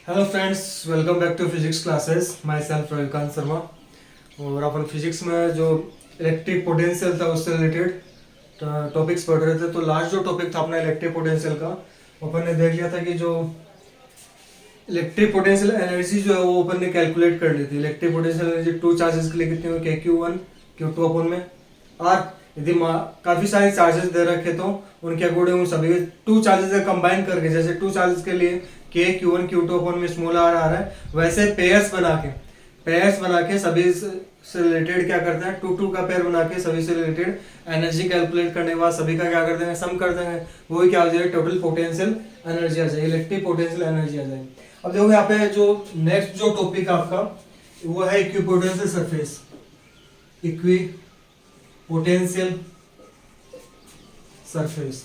Hello friends, welcome back to physics classes. Myself Ravikant Sharma. और अपन physics में जो इलेक्ट्रिक पोटेंशियल था उससे रिलेटेड टॉपिक्स पढ़ रहे थे। तो लास्ट जो टॉपिक था अपना इलेक्ट्रिक पोटेंशियल का, अपन ने देख लिया था कि जो इलेक्ट्रिक पोटेंशियल एनर्जी जो है वो अपन ने कैलकुलेट कर ली थी। Electric potential energy two charges के लिए कितनी होगी, के क्यू वन क्यू टू अपन में आर। यदि काफी सारे चार्जेस दे रखे तो उनके अकॉर्डिंग उन सभी टू चार्जेस कंबाइन करके, जैसे टू चार्जेस के लिए के क्यू वन क्यू टू अपन में स्मॉल आर आ रहा है, वैसे पेयर्स बना के सभी से रिलेटेड क्या करते हैं, टू टू का पेयर बना के सभी से रिलेटेड एनर्जी कैलकुलेट करने के बाद सभी का क्या कर देंगे, सम कर देंगे। वही क्या हो जाएगा, टोटल पोटेंशियल एनर्जी आ जाएगी, इलेक्ट्रिक पोटेंशियल एनर्जी आ जाएगी। अब देखो यहाँ पे जो नेक्स्ट जो टॉपिक है आपका वो है equipotential surface. Equipotential surface,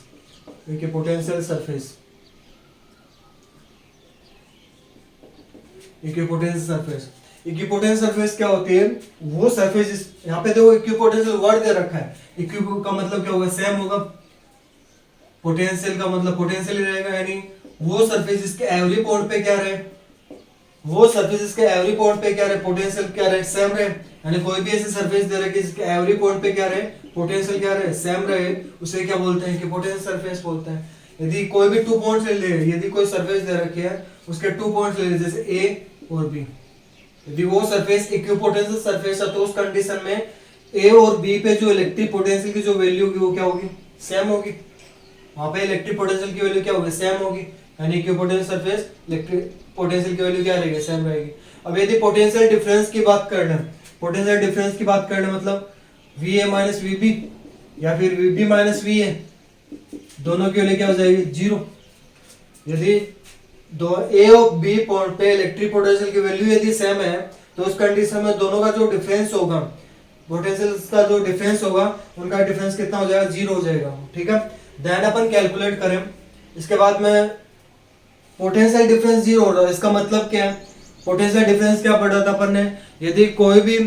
equipotential surface, equipotential surface. Equipotential surface क्या होती है, वो सरफेस यहाँ पे देखो इक्विपोटेंशियल वर्ड दे रखा है। इक्विपो का मतलब क्या होगा, सेम होगा। पोटेंशियल का मतलब पोटेंशियल ही रहेगा, यानी वो सरफेस जिसके एवरी पॉइंट पे क्या रहे, वो सरफेस जिसके एवरी पॉइंट पे क्या रहे, पोटेंशियल क्या रहे, सेम रहे। यानी कोई भी ऐसी सरफेस दे रहा है कि जिसके एवरी पॉइंट पे क्या रहे, पोटेंशियल क्या रहे, सेम रहे, उसे क्या बोलते हैं, कि पोटेंशियल सरफेस बोलते हैं। यदि कोई भी 2 पॉइंट्स ले, यदि कोई सरफेस दे रखी है उसके 2 पॉइंट्स ले, जैसे ए और बी, यदि वो सरफेस इक्विपोटेंशियल सरफेस है तो उस कंडीशन में ए और बी पे जो इलेक्ट्रिक पोटेंशियल की जो वैल्यू होगी वो क्या होगी, सेम होगी। वहां पे इलेक्ट्रिक पोटेंशियल की वैल्यू क्या होगी, सेम होगी। यानी इक्विपोटेंशियल सरफेस इलेक्ट्रिक पोटेंशियल की वैल्यू क्या रहेगी, सेम रहेगी। अब यदि पोटेंशियल डिफरेंस की बात करना, पोटेंशियल डिफरेंस की बात करना मतलब V A minus V B या फिर V B minus V A, दोनों की वैल्यू क्या हो जाएगी, जीरो। यदि दो ए और बी पॉइंट पे इलेक्ट्रिक पोटेंशियल की वैल्यू यदि सेम है तो उस कंडीशन में दोनों का जो डिफरेंस होगा, पोटेंशियल का जो डिफरेंस होगा, उनका डिफरेंस कितना हो जाएगा, जीरो हो जाएगा। ठीक है, देन अपन कैलकुलेट करें। इसके बाद में पोटेंशियल डिफरेंस जीरो हो रहा है, इसका मतलब क्या है, पोटेंशियल डिफरेंस क्या पढ़ा था अपन ने, यदि कोई भी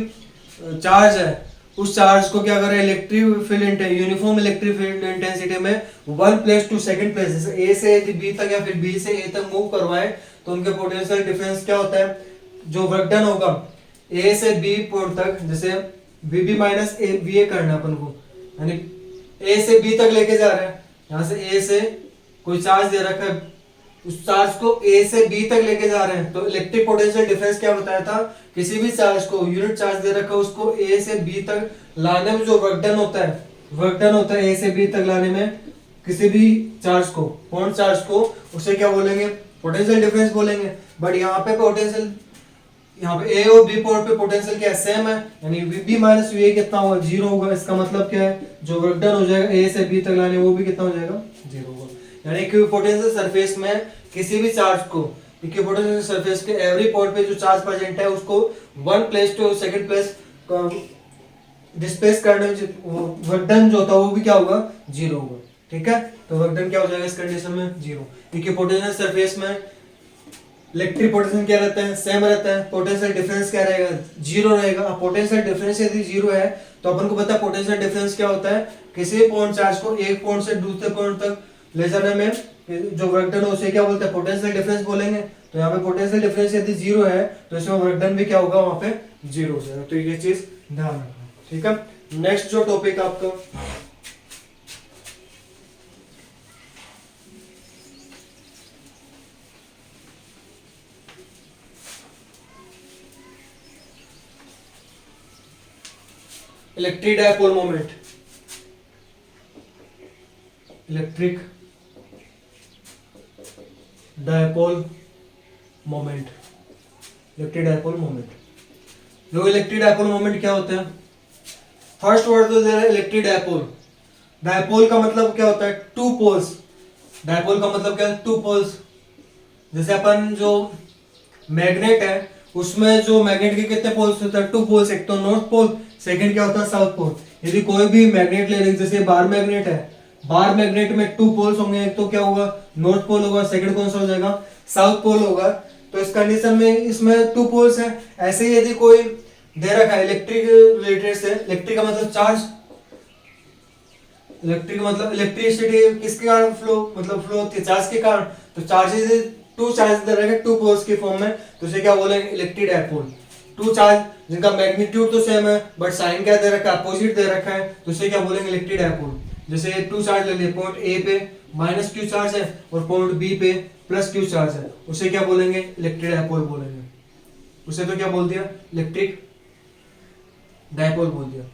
चार्ज है उस चार्ज को क्या करें, electric field uniform electric field intensity में one place to second place, जैसे ए से यदि बी तक या फिर बी से ए तक मूव करवाए तो उनके पोटेंशियल डिफरेंस क्या होता है, जो वर्क डन होगा ए से बी पॉइंट तक, जैसे V B minus A B A करना अपन को, यानी ए से बी तक लेके जा रहे हैं, यहाँ से ए से कोई चार्ज दे रखा है, उस चार्ज को ए से बी तक लेके जा रहे हैं, तो इलेक्ट्रिक पोटेंशियल डिफरेंस क्या बताया था, किसी भी चार्ज को यूनिट चार्ज दे रखा है उसको ए से बी तक लाने में जो वर्क डन होता है ए से बी तक लाने में किसी भी चार्ज को, पॉइंट चार्ज को, उसे क्या बोलेंगे, पोटेंशियल डिफरेंस बोलेंगे। बट यहाँ पे पोटेंशियल, यहाँ पे ए और बी पॉइंट पे पोटेंशियल क्या सेम है, यानी V B minus V A कितना होगा, जीरो होगा। इसका मतलब क्या है, जो वर्क डन हो जाएगा ए से बी तक लाने वो भी कितना हो जाएगा, जीरो होगा। यानी इक्विपोटेंशियल सरफेस में किसी भी चार्ज को, इक्विपोटेंशियल सरफेस के एवरी पॉइंट पे जो चार्ज प्रेजेंट है उसको one place to second place displace करने में वर्क डन जो होता है वो भी क्या होगा, जीरो होगा। ठीक है, तो वर्क डन क्या हो जाएगा इस कंडीशन में, जीरो। इक्विपोटेंशियल सरफेस में इलेक्ट्रिक पोटेंशियल क्या रहता है, सेम रहता है। पोटेंशियल डिफरेंस क्या रहेगा, जीरो रहेगा। पोटेंशियल डिफरेंस यदि जीरो है तो अपन को पता है पोटेंशियल डिफरेंस क्या होता है, किसी भी पॉइंट चार्ज को एक पॉइंट से दूसरे पॉइंट तक ले जाने में जो वर्क डन है उसे क्या बोलते हैं, पोटेंशियल डिफरेंस बोलेंगे। तो यहाँ पे पोटेंशियल डिफरेंस यदि जीरो है तो इसमें वर्क डन भी क्या होगा, वहां पे जीरो हो जाएगा। तो ये चीज ध्यान रखना। ठीक है, नेक्स्ट जो टॉपिक आपका electric dipole moment, electric dipole moment, electric dipole moment. जो इलेक्ट्रिक डायपोल मोमेंट क्या होता है, फर्स्ट वर्ड तो दे रहा है इलेक्ट्रिक डायपोल। डायपोल का मतलब क्या होता है, टू पोल्स। डायपोल का मतलब क्या है, टू पोल्स। जैसे अपन जो मैग्नेट है उसमें जो मैग्नेट के कितने पोल्स होते हैं, टू पोल्स। एक तो नॉर्थ पोल, सेकंड क्या होता है, साउथ पोल। यदि कोई भी मैग्नेट ले लेंगे, जैसे बार मैग्नेट है, बार मैग्नेट में टू पोल्स होंगे, एक तो क्या होगा, नॉर्थ पोल होगा, सेकंड कौन सा हो जाएगा, साउथ पोल होगा। तो इस कंडीशन में इसमें टू पोल्स है। ऐसे ही यदि कोई दे रखा है इलेक्ट्रिक रिलेटेड से, इलेक्ट्रिक का मतलब चार्ज, इलेक्ट्रिक मतलब इलेक्ट्रिसिटी किसके कारण फ्लो, मतलब फ्लो होती है चार्ज के कारण। तो चार्जेस टू चार्ज दे रखा है टू पोल्स की फॉर्म में, तो इसे क्या बोलेंगे इलेक्ट्रिक डायपोल। टू चार्ज जिनका मैग्नीट्यूड तो सेम है बट साइन क्या दे रखा है, अपोजिट दे रखा है, तो इसे क्या बोलेंगे इलेक्ट्रिक डायपोल। जैसे टू चार्ज ले लिए, पॉइंट ए पे माइनस क्यू चार्ज है और पॉइंट बी पे प्लस क्यू चार्ज है, उसे क्या बोलेंगे इलेक्ट्रिक डायपोल बोलेंगे। उसे तो क्या बोल दिया इलेक्ट्रिक डायपोल बोल दिया।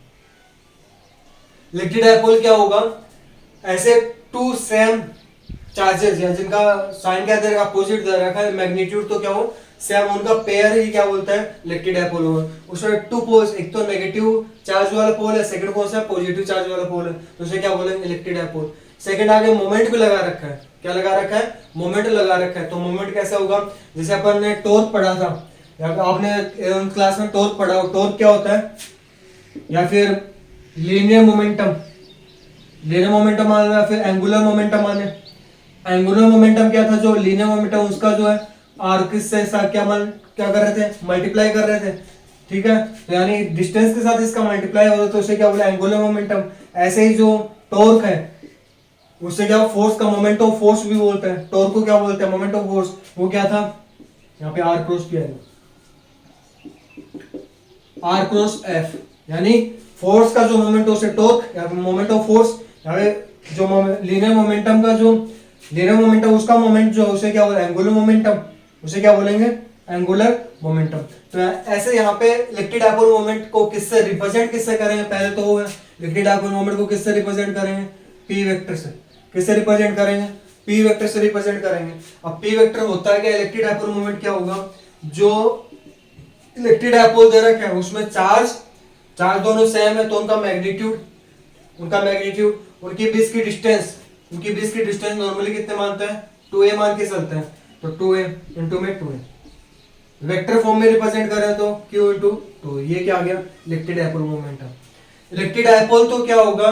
इलेक्ट्रिक डायपोल क्या होगा, ऐसे टू सेम चार्जेस या जिनका साइन क्या दे रखा अपोजिट दे रखा है, मैग्नीट्यूड तो क्या हो सेम, उनका पेयर ही क्या बोलता है इलेक्ट्रिक डायपोल होगा। उसमें टू पोल्स, एक तो नेगेटिव चार्ज वाला पोल है, सेकंड कौन सा है पॉजिटिव चार्ज वाला पोल है, तो उसे क्या बोलेंगे इलेक्ट्रिक डायपोल। सेकंड आगे मोमेंट भी लगा रखा है, क्या लगा रखा है मोमेंट लगा रखा है। तो मोमेंट कैसा होगा, जैसे अपन ने टॉर्क पढ़ा था या आपने क्लास में टॉर्क पढ़ा, टॉर्क क्या होता है, या फिर लीनियर मोमेंटम, लीनियर मोमेंटम आने या फिर एंगुलर मोमेंटम आने। एंगुलर मोमेंटम क्या था, जो लीनियर मोमेंटम उसका जो है आर्क से क्या कर रहे थे मल्टीप्लाई कर रहे थे, ठीक है, तो यानी डिस्टेंस के साथ इसका मल्टीप्लाई हो रहा है, तो उसे क्या बोला एंगुलर मोमेंटम। ऐसे ही जो टॉर्क है उससे क्या फोर्स का मोमेंट ऑफ फोर्स भी बोलते हैं, टॉर्क को क्या बोलते हैं मोमेंट ऑफ फोर्स। वो क्या था यहाँ पे आर क्रॉस किया है, आर क्रॉस एफ, यानी फोर्स का जो मोमेंट उसे टॉर्क या मोमेंट ऑफ फोर्स, जो लीनियर मोमेंटम का जो लीनियर मोमेंटम उसका मोमेंट जो उसे क्या बोलेंगे एंगुलर मोमेंटम, उसे क्या बोलेंगे एंगुलर मोमेंटम। तो ऐसे यहाँ पे इलेक्ट्रिक डायपोल मोमेंट को किससे रिप्रेजेंट किससे करेंगे, पहले तो वो इलेक्ट्रिक डायपोल मोमेंट को किससे रिप्रेजेंट करेंगे पी वेक्टर से। किससे रिप्रेजेंट करेंगे पी वेक्टर से रिप्रेजेंट करेंगे। अब पी वेक्टर होता है क्या, इलेक्ट्रिक डायपोल मोमेंट क्या होगा, जो इलेक्ट्रिक डायपोल दे रखा है उसमें चार्ज दोनों सेम है, तो उनका मैग्नीट्यूड उनकी बीच की डिस्टेंस नॉर्मली कितने मानते हैं 2a मान के चलते हैं, तो 2a इंटू में 2a वेक्टर फॉर्म में रिप्रेजेंट करें तो q इंटू 2, ये क्या आ गया electric dipole moment. Electric dipole तो क्या होगा,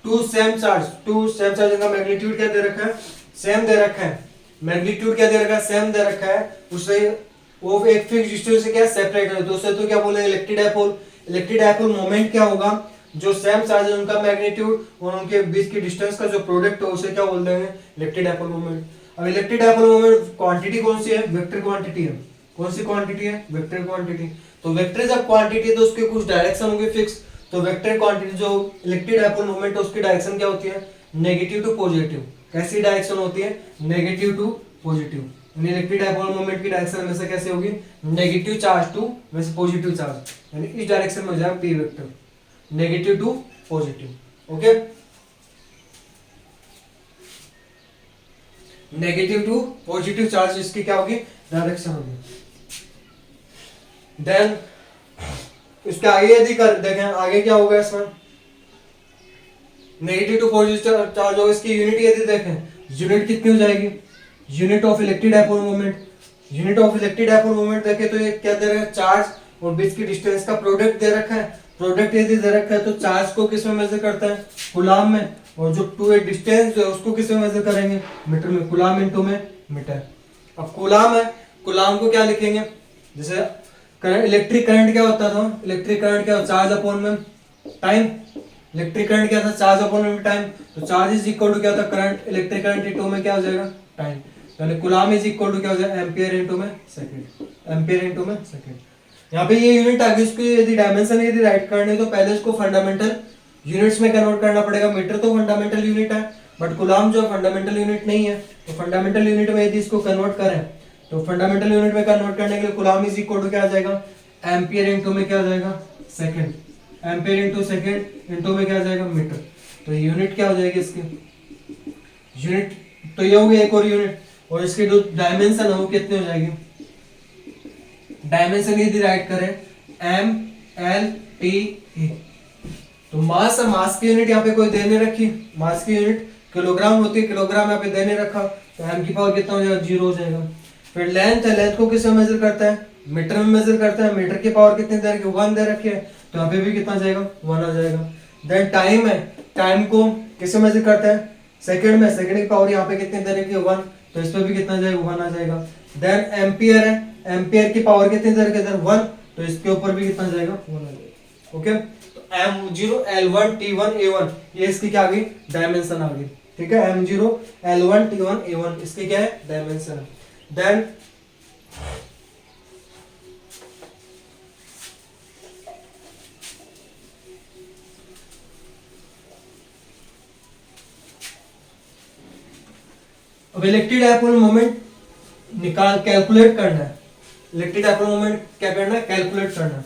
टू सेम चार्ज का मैग्नीट्यूड क्या दे रखा है सेम दे रखा है, मैग्नीट्यूड क्या दे रखा है सेम दे रखा है, उससे वो एक फिक्स डिस्टेंस से क्या सेपरेट है, तो उससे तो क्या बोले electric dipole. Electric dipole moment क्या होगा, जो सेम चार्ज है उनका मैग्नीट्यूड और उनके बीच की डिस्टेंस का जो प्रोडक्ट है उसे क्या बोल देंगे इलेक्ट्रिक डायपोल मोमेंट। अब इलेक्ट्रिक डायपोल मोमेंट क्वांटिटी कौन सी है, वेक्टर क्वांटिटी है। कौन सी क्वांटिटी है, वेक्टर क्वांटिटी। तो वेक्टर जब क्वांटिटी है तो उसके कुछ डायरेक्शन होंगे फिक्स, तो वेक्टर क्वांटिटी जो इलेक्ट्रिक डायपोल मोमेंट है उसकी डायरेक्शन क्या होती है नेगेटिव टू पॉजिटिव। कैसी डायरेक्शन होती है negative to positive, electric dipole moment की डायरेक्शन में से कैसे होगी नेगेटिव चार्ज टू वैसे पॉजिटिव चार्ज, यानी इस डायरेक्शन में हो जाएगा P vector negative to positive. Okay, negative to positive charge इसकी क्या होगी डायरेक्शन होगी। देन इसके आगे यदि कर देखें आगे क्या होगा, इसमें नेगेटिव टू पॉजिटिव चार्ज होगा, इसकी यूनिट यदि देखें यूनिट कितनी हो जाएगी, unit of electric dipole moment. Unit of electric dipole moment देखें तो ये क्या दे रखा है चार्ज और बीच की डिस्टेंस का प्रोडक्ट दे रखा है। प्रोडक्ट यदि दे रखा है तो चार्ज को किस में मेजर करता है कूलाम में, और जो टू ए डिस्टेंस जो है उसको किस में मेजर करेंगे मीटर में, कूलाम इनटू में मीटर। अब कूलाम है, कूलाम को क्या लिखेंगे, जैसे इलेक्ट्रिक करंट क्या होता था, इलेक्ट्रिक करंट क्या चार्ज अपॉन में टाइम, इलेक्ट्रिक करंट क्या था चार्ज अपॉन में टाइम, तो चार्ज इज इक्वल टू क्या था करंट, इलेक्ट्रिक करंट इनटू में क्या हो जाएगा टाइम, यानी कूलाम इज इक्वल टू क्या हो जाएगा एम्पियर इनटू में सेकंड, एम्पियर इनटू में सेकंड। यहाँ पे ये यूनिट आगे इसको यदि डायमेंशन यदि राइट करनी है तो पहले इसको फंडामेंटल यूनिट्स में कन्वर्ट करना पड़ेगा। मीटर तो फंडामेंटल यूनिट है बट कूलाम जो फंडामेंटल यूनिट नहीं है, तो फंडामेंटल यूनिट में यदि इसको कन्वर्ट करें तो फंडामेंटल यूनिट में कन्वर्ट करने के लिए कूलाम इज इक्वल टू क्या आ जाएगा एम्पियर इनटू में क्या आ जाएगा second, ampere into second into में क्या आ जाएगा मीटर। तो यूनिट क्या हो जाएगी इसकी यूनिट, तो ये होगी एक और यूनिट, और इसकी जो डायमेंशन है वो कितनी हो जाएगी, डायमेंशन यदि राइट करें एम एल टी ई, तो मास है, मास की यूनिट यहाँ पे कोई देने रखी, मास की यूनिट किलोग्राम होती है, किलोग्राम यहाँ पे देने रखा, तो एम की पावर कितना हो जाएगा 0 हो जाएगा। फिर लेंथ है, लेंथ को किससे मेजर करता है मीटर में मेजर करता है, मीटर की पावर कितनी दे रखी 1 दे रखी है, तो यहाँ पे भी कितना जाएगा 1 आ जाएगा। देन टाइम है, टाइम को किससे मेजर करता है सेकंड में, सेकंड की पावर यहाँ पे कितनी दे रखी है 1, तो इस पे भी कितना जाएगा 1 आ जाएगा। देन एम्पियर है, एम्पियर की पावर कितनी दे रखी है 1, तो इसके ऊपर भी कितना जाएगा 1 आ जाएगा। ओके, तो m0 L1 T1 A1 ये इसकी क्या आ गई डायमेंशन आ गई, ठीक है, m0 L1 T1 A1 इसकी क्या है डायमेंशन है। देन अब इलेक्ट्रिक डायपोल मोमेंट निकाल कैलकुलेट करना है। इलेक्ट्रिक डायपोल मोमेंट क्या करना है, कैलकुलेट करना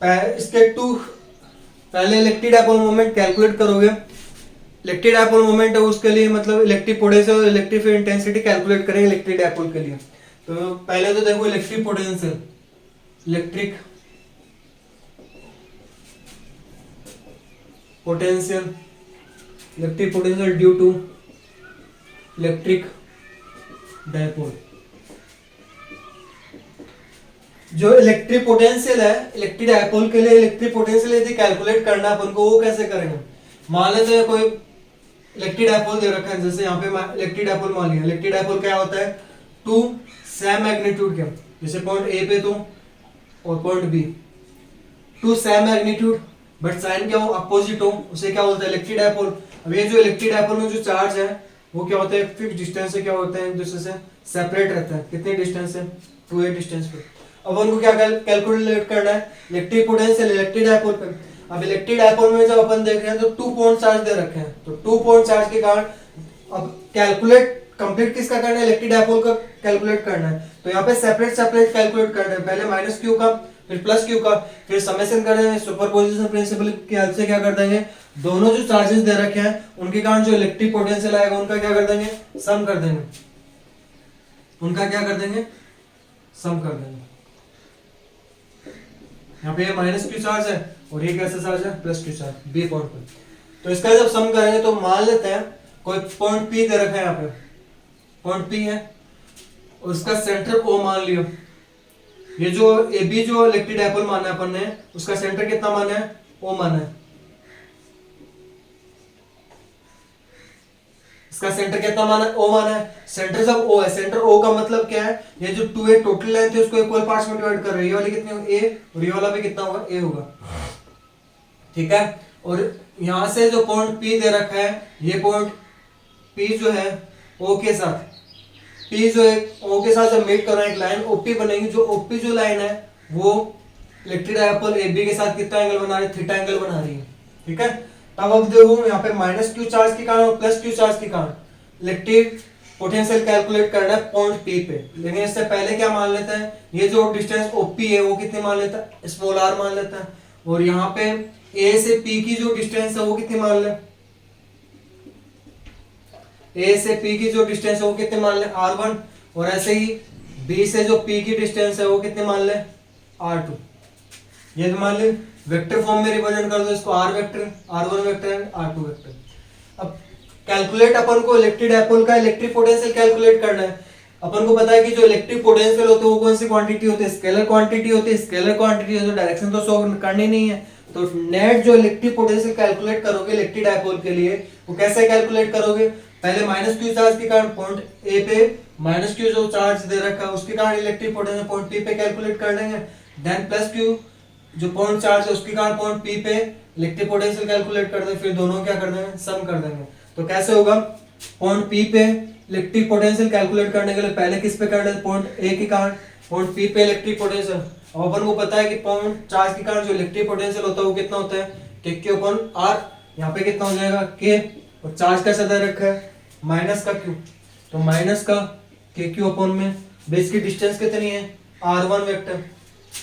है। इसके टू पहले इलेक्ट्रिक डायपोल मोमेंट कैलकुलेट करोगे। इलेक्ट्रिक डायपोल मोमेंट है उसके लिए मतलब इलेक्ट्रिक पोटेंशियल और इलेक्ट्रिक इंटेंसिटी कैलकुलेट करेंगे इलेक्ट्रिक डायपोल के लिए। तो पहले तो देखो electric potential, electric potential, electric potential due to electric dipole. जो इलेक्ट्रिक पोटेंशियल है इलेक्ट्रिक डायपोल के लिए, इलेक्ट्रिक पोटेंशियल यदि कैलकुलेट करना अपन को, वो कैसे करेंगे। मान लेते हैं कोई इलेक्ट्रिक डायपोल दे रखा है, जैसे यहाँ पे इलेक्ट्रिक डायपोल मान लिया। इलेक्ट्रिक डायपोल क्या होता है, टू सेम मैग्नीट्यूड के, जैसे पॉइंट ए पे तो और point B, to same magnitude but sign क्या हो, अपोजिट हो, उसे क्या बोलता है, इलेक्ट्रिक डायपोल। अब ये जो इलेक्ट्रिक डायपोल में जो चार्ज है वो क्या होता है, फिक्स डिस्टेंस से क्या होता है, एक दूसरे से सेपरेट रहता है। कितने डिस्टेंस है, 2a डिस्टेंस पे। अब उनको क्या कैलकुलेट करना है, इलेक्ट्रिक पोटेंशियल इलेक्ट्रिक डायपोल पे। अब इलेक्ट्रिक डायपोल में जब अपन देख रहे हैं तो 2 पॉइंट चार्ज दे रखे हैं, तो 2 पॉइंट चार्ज के कारण अब कैलकुलेट कंप्लीट किसका करना है, इलेक्ट्रिक डायपोल का कैलकुलेट करना है। तो यहाँ पे सेपरेट सेपरेट कैलकुलेट करना है, पहले माइनस क्यू का फिर प्लस क्यू का, फिर समेशन कर देंगे। सुपरपोजिशन प्रिंसिपल की हेल्प से क्या कर देंगे, दोनों जो चार्जेस दे रखे हैं उनके कारण जो इलेक्ट्रिक पोटेंशियल आएगा उनका क्या कर देंगे, सम कर देंगे। उनका क्या कर देंगे, सम कर देंगे। यहाँ पे माइनस क्यू चार्ज है और ये कैसा चार्ज है, plus Q charge B point पे। तो इसका जब सम करेंगे तो मान लेते हैं कोई पॉइंट पी दे रखा है, यहाँ पे पॉइंट पी है और उसका सेंटर ओ मान लियो। ये जो ए बी जो इलेक्ट्रिक डायपोल माना है अपन ने, उसका सेंटर कितना माना है, ओ माना है। इसका सेंटर कितना माना है, ओ माना है। सेंटर जब ओ है, सेंटर ओ का मतलब क्या है, ये जो 2a टोटल लेंथ है उसको इक्वल पार्ट्स में डिवाइड कर रहे हैं। ये वाली कितनी होगी, a, और ये वाला भी कितना होगा, a होगा। ठीक है। और यहां से जो पॉइंट P दे रखा है, ये पॉइंट P जो है O के साथ, P जो है O के साथ जब मेट कर रहा है एक लाइन OP बनेगी। जो OP जो लाइन है वो इलेक्ट्रिक डायपोल AB के साथ कितना एंगल बना रही है, थीटा एंगल बना रही है। ठीक है। तब अब देखो यहाँ पे माइनस क्यू चार्ज के कारण और प्लस क्यू चार्ज के कारण इलेक्ट्रिक पोटेंशियल कैलकुलेट करना है पॉइंट P पे। लेकिन इससे पहले क्या मान लेता है, ये जो डिस्टेंस OP है वो कितनी मान लेता है, स्मॉल r मान लेता है। और यहाँ पे A से P की जो डिस्टेंस है वो कितनी मान ले, A से P की जो डिस्टेंस है वो कितने मान ले, r1। और ऐसे ही B से जो P की डिस्टेंस है वो कितने मान ले, r2। ये मान ले वेक्टर फॉर्म में रिप्रेजेंट कर दो इसको, r vector, r1 vector and r2 vector. अब कैलकुलेट अपन को इलेक्ट्रिक डायपोल का इलेक्ट्रिक पोटेंशियल कैलकुलेट करना है। अपन को पता है कि जो इलेक्ट्रिक पोटेंशियल होते हैं वो कौन सी क्वांटिटी होती है, स्केलर क्वांटिटी होती है। स्केलर क्वांटिटी है तो डायरेक्शन तो शो करनी नहीं है। तो नेट जो इलेक्ट्रिक पोटेंशियल कैलकुलेट करोगे इलेक्ट्रिक डायपोल के लिए, वो कैसे कैलकुलेट करोगे, पहले माइनस क्यू चार्ज के कारण पॉइंट ए पे माइनस क्यू जो चार्ज दे रखा है उसके कारण इलेक्ट्रिक पोटेंशियल पॉइंट पी पे कैलकुलेट कर लेंगे। देन प्लस क्यू जो पॉइंट चार्ज है उसके कारण पॉइंट पी पे इलेक्ट्रिक पोटेंशियल कैलकुलेट कर देंगे, फिर दोनों क्या कर देंगे, सम कर देंगे। तो कैसे होगा, पॉइंट पी पे इलेक्ट्रिक पोटेंशियल कैलकुलेट करने के लिए पहले किस पे कर लेते, पॉइंट ए के कारण पॉइंट पी पे इलेक्ट्रिक पोटेंशियल। अब अपन को पता है कि पॉइंट चार्ज के कारण जो इलेक्ट्रिक पोटेंशियल होता है वो कितना होता है, के क्यू अपॉन आर। यहाँ पे कितना हो जाएगा, के, और चार्ज कैसा दे रखा है, माइनस का क्यू, तो माइनस का के क्यू अपॉन में बेस की डिस्टेंस कितनी है, r1 वेक्टर,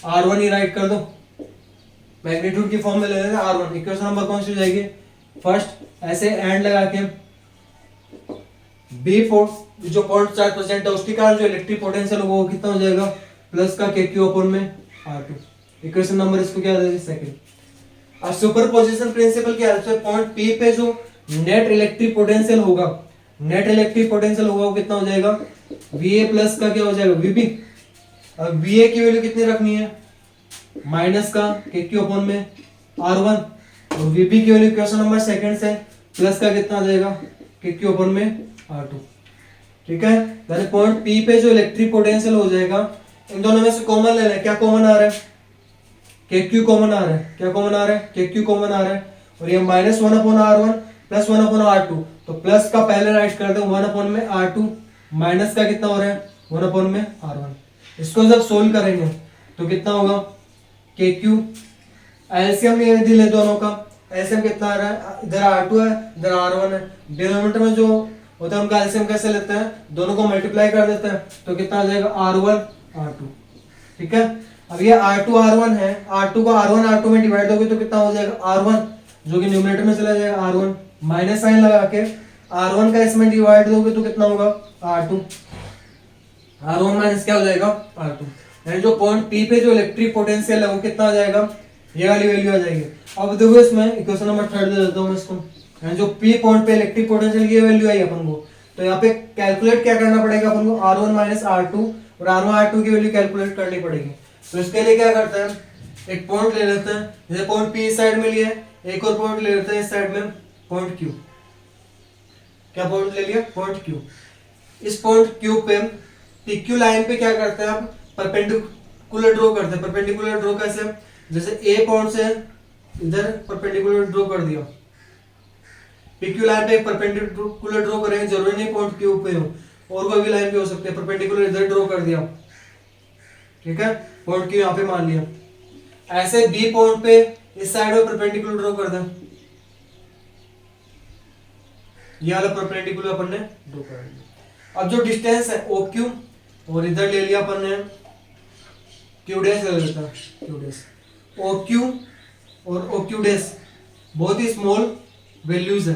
r1 ही राइट कर दो, मैग्नीट्यूड की फॉर्म में ले लेना r1। इक्वेशन नंबर कौन सी हो जाएगी, फर्स्ट ऐसे एंड लगा के B4 जो 0.4% है उसके कारण जो इलेक्ट्रिक पोटेंशियल होगा वो कितना हो जाएगा, प्लस का के क्यू अपॉन में r2। इक्वेशन नंबर इसको क्या देंगे, सेकंड। अब सुपरपोजिशन प्रिंसिपल की हेल्प से पॉइंट P पे जो नेट इलेक्ट्रिक पोटेंशियल होगा, नेट इलेक्ट्रिक पोटेंशियल होगा वो कितना हो जाएगा, VA प्लस का क्या हो जाएगा, VB। अब VA की वैल्यू कितनी रखनी है, माइनस का के क्यू अपॉन में r1, और VB की वैल्यू क्वेश्चन नंबर सेकंड से प्लस का कितना आ जाएगा, के क्यू अपॉन में r2। ठीक है। यानी पॉइंट P पे जो इलेक्ट्रिक पोटेंशियल हो जाएगा, इन दोनों में से कॉमन ले लें, क्या कॉमन आ रहा है, के क्यू कॉमन आ रहा है, क्या कॉमन आ रहा है, के क्यू कॉमन आ रहा है। और ये -1/r1 +1/r2, तो प्लस का पहले राइट कर दो 1/में r2 माइनस का कितना हो रहा है 1 में R1। इसको जब सोल्व करेंगे तो कितना होगा के क्यू, एलसीएम यदि ले दोनों का, एलसीएम कितना आ रहा है, इधर R2 है इधर R1 है, डिनोमिनेटर में जो होता है उनका एलसीएम कैसे लेते हैं, दोनों को मल्टीप्लाई कर देते हैं तो कितना आ जाएगा R1 R2। ठीक है, अब ये R2 R1 है, R2 को R1 R2 में डिवाइड दोगे तो कितना हो जाएगा R1, जो कि न्यूमरेटर में चला जाएगा R1, माइनस साइन लगा के R1 का इसमें डिवाइड दोगे तो कितना होगा R2, R1 माइनस क्या हो जाएगा R2, यानी जो पॉइंट P पे जो इलेक्ट्रिक पोटेंशियल है वो कितना आ जाएगा, ये वाली वैल्यू आ जाएगी। अब देखो इसमें इक्वेशन नंबर 3 दे देता हूं मैं इसको, यानी जो P पॉइंट पे इलेक्ट्रिक पोटेंशियल की वैल्यू आई अपन को, तो यहाँ पे कैलकुलेट क्या करना पड़ेगा अपन को, R1 माइनस R2, और R1 R2 की वैल्यू कैलकुलेट करनी पड़ेगी। तो इसके लिए क्या करते हैं, एक पॉइंट ले लेते हैं, जैसे पॉइंट P इस साइड में लिया है, एक और पॉइंट ले लेते हैं इस साइड में, पॉइंट Q। क्या पॉइंट ले लिया, पॉइंट Q। इस पॉइंट Q पे PQ लाइन पे क्या करते हैं, आप परपेंडिकुलर ड्रॉ करते हैं। परपेंडिकुलर ड्रॉ कैसे, जैसे A पॉइंट से इधर परपेंडिकुलर ड्रॉ कर दिया, PQ लाइन पे एक परपेंडिकुलर ड्रॉ करेंगे, जरूरी नहीं पॉइंट Q पे हो, और कोई भी लाइन पे हो सकती है, परपेंडिकुलर इधर ड्रॉ कर दिया, ठीक है, पॉइंट Q यहाँ पे मान लिया। ऐसे B पॉइंट पे इस साइड में परपेंडिकुलर ड्रॉ कर दें, ये वाला परपेंडिकुलर अपन ने ड्रॉ कर दिया। अब जो डिस्टेंस है OQ, और इधर ले लिया अपन ने Q डैश ले लेता है, Q डैश, OQ और OQ डैश बहुत ही स्मॉल वैल्यूज है,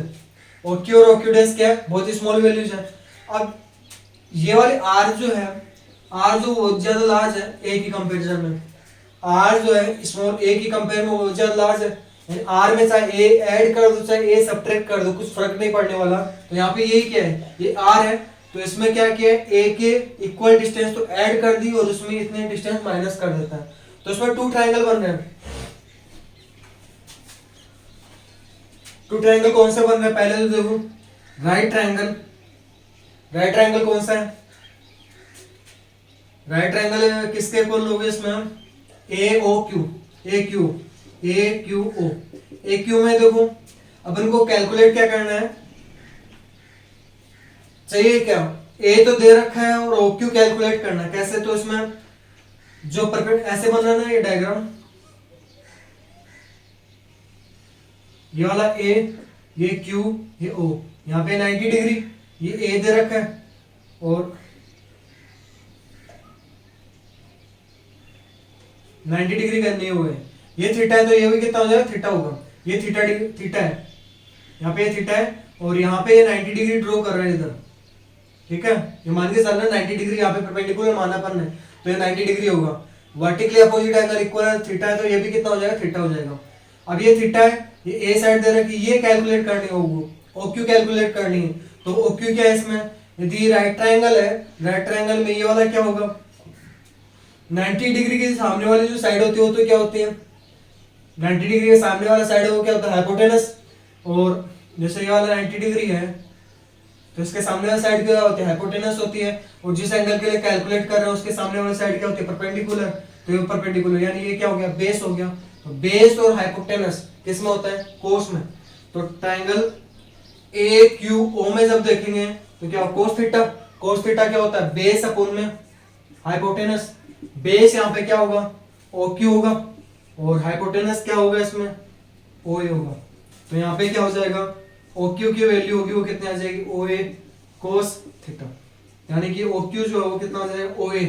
OQ और OQ डैश क्या है, बहुत ही स्मॉल वैल्यूज है। अब ये वाले R जो है, R जो बहुत ज्यादा लार्ज है A की कंपैरिजन में, R जो है स्मॉल A की कंपेयर में बहुत ज्यादा लार्ज है, R में चाहे A ऐड कर दो चाहे A सब्ट्रैक्ट कर दो, कुछ फर्क नहीं पड़ने वाला। तो यहाँ पे यही क्या है, ये R है, तो इसमें क्या किया है, A के इक्वल डिस्टेंस तो ऐड कर दी और उसमें इतने डिस्टेंस माइनस कर देता है, तो इसमें टू ट्रायंगल बन रहे हैं। टू ट्रायंगल कौन से बन रहे हैं, पहले तो देखो राइट ट्रायंगल। राइट ट्रायंगल कौन सा है, राइट ट्रायंगल किसके इक्वल हो गए इसमें, AOQ, AQ, AQO। AQ में देखो अपन को कैलकुलेट क्या करना है, चाहिए क्या, A तो दे रखा है और OQ कैलकुलेट करना है, कैसे, तो इसमें जो परफेक्ट ऐसे बन रहा है ना ये डायग्राम, ये वाला A, ये Q, ये O, यहाँ पे 90 डिग्री, ये A दे रखा है और 90 डिग्री करनी हुए, ये थीटा है तो ये भी कितना हो जाएगा, थीटा होगा, ये थीटा थीटा है, यहाँ पे ये थीटा है और यहाँ पे ये 90 डिग्री ड्रॉ कर रहा है इधर, ठीक है, ये मान के चलना 90 डिग्री यहाँ पे परपेंडिकुलर माना अपन ने, तो ये 90 डिग्री होगा। वर्टिकली अपोजिट एंगल इक्वल है थीटा है, तो ये भी कितना हो जाएगा, थीटा हो जाएगा। अब ये थीटा है, ये ए साइड दे रखी, ये कैलकुलेट करनी होगी, OQ कैलकुलेट करनी है, तो OQ क्या है इसमें, यदि राइट ट्रायंगल है, राइट ट्रायंगल में ये वाला क्या होगा, 90 डिग्री के सामने वाली जो साइड होती है वो तो क्या होती है, 90 डिग्री के सामने वाला साइड है वो क्या होता है, हाइपोटेनस, और जैसे ये वाला 90 डिग्री है तो इसके सामने वाला साइड क्या होती है, हाइपोटेनस होती है, और जिस एंगल के लिए कैलकुलेट कर रहे हैं उसके सामने वाली साइड क्या होती है, परपेंडिकुलर, तो ये परपेंडिकुलर, यानी ये क्या हो गया, बेस हो गया। तो बेस और हाइपोटेनस किस में होता है, कोस में। तो ट्रायंगल AQO में जब देखेंगे तो क्या कोस थीटा, कोस थीटा क्या होता है, बेस अपॉन में हाइपोटेनस, बेस यहाँ पे क्या होगा, OQ होगा, और हाइपोटेनस क्या होगा इसमें, OA होगा। तो यहाँ पे क्या हो जाएगा, OQ की वैल्यू होगी वो कितनी आ जाएगी, OA cos थीटा, यानी कि OQ जो है वो कितना हो जाएगा, OA